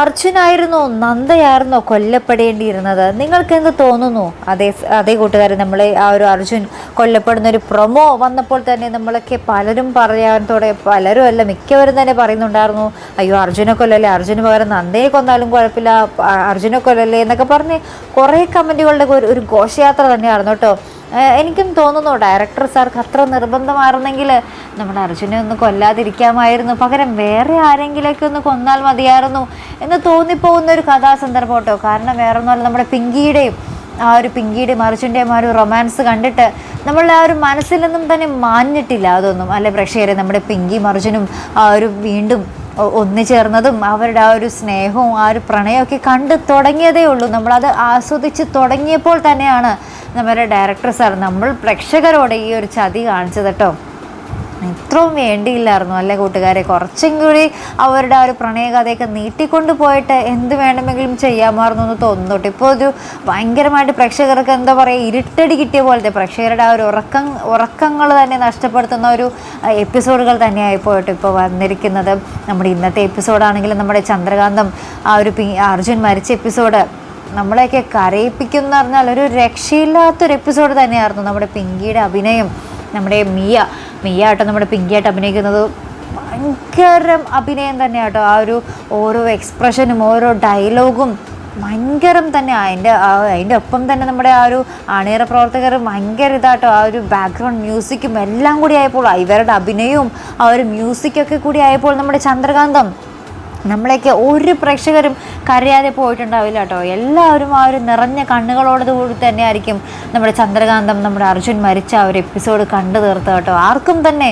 അർജുനായിരുന്നോ നന്ദയായിരുന്നോ കൊല്ലപ്പെടേണ്ടിയിരുന്നത്? നിങ്ങൾക്ക് എന്ത് തോന്നുന്നു? അതേ കൂട്ടുകാരെ, നമ്മൾ ആ ഒരു അർജുൻ കൊല്ലപ്പെടുന്ന ഒരു പ്രൊമോ വന്നപ്പോൾ തന്നെ നമ്മളൊക്കെ പലരും പലരും അല്ല മിക്കവരും തന്നെ പറയുന്നുണ്ടായിരുന്നു, അയ്യോ അർജുനെ കൊല്ലല്ലേ, അർജുന് പകരം നന്ദയെ കൊന്നാലും കുഴപ്പമില്ല, അർജുനെ കൊല്ലല്ലേ എന്നൊക്കെ പറഞ്ഞ് കുറേ കമൻറ്റുകളുടെ ഒരു ഘോഷയാത്ര തന്നെയായിരുന്നു കേട്ടോ. എനിക്കും തോന്നുന്നു ഡയറക്ടർ സാർക്ക് അത്ര നിർബന്ധമായിരുന്നെങ്കിൽ നമ്മുടെ അർജുനെ ഒന്ന് കൊല്ലാതിരിക്കാമായിരുന്നു, പകരം വേറെ ആരെങ്കിലേക്ക് ഒന്ന് കൊന്നാൽ മതിയായിരുന്നു എന്ന് തോന്നിപ്പോകുന്ന ഒരു കഥാസന്ദർഭം കേട്ടോ. കാരണം വേറെ ഒന്നുമല്ല, നമ്മുടെ പിങ്കിയുടെയും അർജുൻ്റെയും ആ ഒരു റൊമാൻസ് കണ്ടിട്ട് നമ്മളുടെ ആ ഒരു മനസ്സിൽ നിന്നും തന്നെ മാഞ്ഞിട്ടില്ല അതൊന്നും, അല്ലെ പ്രേക്ഷകരെ? നമ്മുടെ പിങ്കിയും അർജുനും ആ ഒരു വീണ്ടും ഒന്നുചേർന്നതും അവരുടെ ആ ഒരു സ്നേഹവും ആ ഒരു പ്രണയമൊക്കെ കണ്ടു തുടങ്ങിയതേ ഉള്ളൂ. നമ്മളത് ആസ്വദിച്ച് തുടങ്ങിയപ്പോൾ തന്നെയാണ് നമ്മുടെ ഡയറക്ടർ സാർ നമ്മൾ പ്രേക്ഷകരോട് ഈ ഒരു ചതി കാണിച്ചത് കേട്ടോ. ഇത്രയും വേണ്ടിയില്ലായിരുന്നു അല്ലേ കൂട്ടുകാരെ? കുറച്ചും കൂടി അവരുടെ ആ ഒരു പ്രണയകഥയൊക്കെ നീട്ടിക്കൊണ്ട് പോയിട്ട് എന്ത് വേണമെങ്കിലും ചെയ്യാമായിരുന്നു എന്ന് തോന്നുന്നു. ഇപ്പോൾ ഒരു ഭയങ്കരമായിട്ട് പ്രേക്ഷകർക്ക് എന്താ പറയുക, ഇരുട്ടടി കിട്ടിയ പോലത്തെ പ്രേക്ഷകരുടെ ആ ഒരു ഉറക്കങ്ങൾ തന്നെ നഷ്ടപ്പെടുത്തുന്ന ഒരു എപ്പിസോഡുകൾ തന്നെയായിപ്പോയിട്ട് ഇപ്പോൾ വന്നിരിക്കുന്നത്. നമ്മുടെ ഇന്നത്തെ എപ്പിസോഡാണെങ്കിലും നമ്മുടെ ചന്ദ്രകാന്തം ആ ഒരു അർജുൻ മരിച്ച എപ്പിസോഡ് നമ്മളെയൊക്കെ കരയിപ്പിക്കുന്ന പറഞ്ഞാൽ ഒരു രക്ഷയില്ലാത്തൊരു എപ്പിസോഡ് തന്നെയായിരുന്നു. നമ്മുടെ പിങ്കിയുടെ അഭിനയം, നമ്മുടെ മിയ ആട്ടോ നമ്മുടെ പിങ്കിയായിട്ട് അഭിനയിക്കുന്നത് ഭയങ്കരം അഭിനയം തന്നെയാട്ടോ. ആ ഒരു ഓരോ എക്സ്പ്രഷനും ഓരോ ഡയലോഗും ഭയങ്കരം തന്നെ. അതിൻ്റെ ഒപ്പം തന്നെ നമ്മുടെ ആ ഒരു അണിയറ പ്രവർത്തകർ ഭയങ്കര ഇതാട്ടോ. ആ ഒരു ബാക്ക്ഗ്രൗണ്ട് മ്യൂസിക്കും എല്ലാം കൂടി ആയപ്പോൾ, ഇവരുടെ അഭിനയവും ആ ഒരു മ്യൂസിക്കൊക്കെ കൂടി ആയപ്പോൾ നമ്മുടെ ചന്ദ്രകാന്തം നമ്മളെയൊക്കെ ഒരു പ്രേക്ഷകരും കരയാതെ പോയിട്ടുണ്ടാവില്ല കേട്ടോ. എല്ലാവരും ആ ഒരു നിറഞ്ഞ കണ്ണുകളോടുകൂടി തന്നെ ആയിരിക്കും നമ്മുടെ ചന്ദ്രകാന്തം നമ്മുടെ അർജുൻ മരിച്ച ആ ഒരു എപ്പിസോഡ് കണ്ടു തീർത്ത് കേട്ടോ. ആർക്കും തന്നെ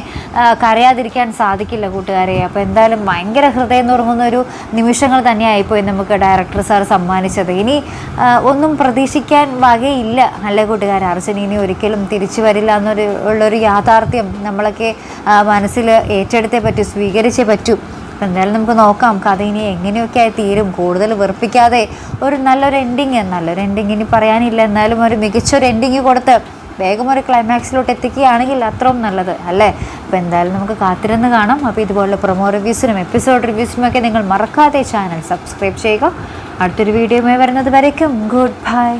കരയാതിരിക്കാൻ സാധിക്കില്ല കൂട്ടുകാരെ. അപ്പോൾ എന്തായാലും ഭയങ്കര ഹൃദയം നുറുങ്ങുന്ന ഒരു നിമിഷങ്ങൾ തന്നെയായിപ്പോയി നമുക്ക് ഡയറക്ടർ സാർ സമ്മാനിച്ചത്. ഇനി ഒന്നും പ്രതീക്ഷിക്കാൻ വകയില്ല അല്ലേ കൂട്ടുകാരെ? അർജുൻ ഇനി ഒരിക്കലും തിരിച്ചു വരില്ല ഉള്ളൊരു യാഥാർത്ഥ്യം നമ്മളൊക്കെ മനസ്സിൽ ഏറ്റെടുത്തേ പറ്റൂ, സ്വീകരിച്ചേ പറ്റൂ. എന്തായാലും നമുക്ക് നോക്കാം കഥ ഇനി എങ്ങനെയൊക്കെ ആയി തീരും. കൂടുതൽ വെറുപ്പിക്കാതെ ഒരു നല്ലൊരു എൻഡിങ് ഇനി പറയാനില്ല, എന്നാലും ഒരു മികച്ചൊരു എൻഡിങ് കൊടുത്ത് വേഗം ഒരു ക്ലൈമാക്സിലോട്ട് എത്തിക്കുകയാണെങ്കിൽ അത്രയും നല്ലത് അല്ലേ? അപ്പോൾ എന്തായാലും നമുക്ക് കാത്തിരുന്ന് കാണാം. അപ്പോൾ ഇതുപോലുള്ള പ്രൊമോ റിവ്യൂസിനും എപ്പിസോഡ് റിവ്യൂസിനുമൊക്കെ നിങ്ങൾ മറക്കാതെ ചാനൽ സബ്സ്ക്രൈബ് ചെയ്യുക. അടുത്തൊരു വീഡിയോയുമായി വരുന്നത് വരയ്ക്കും ഗുഡ് ബൈ.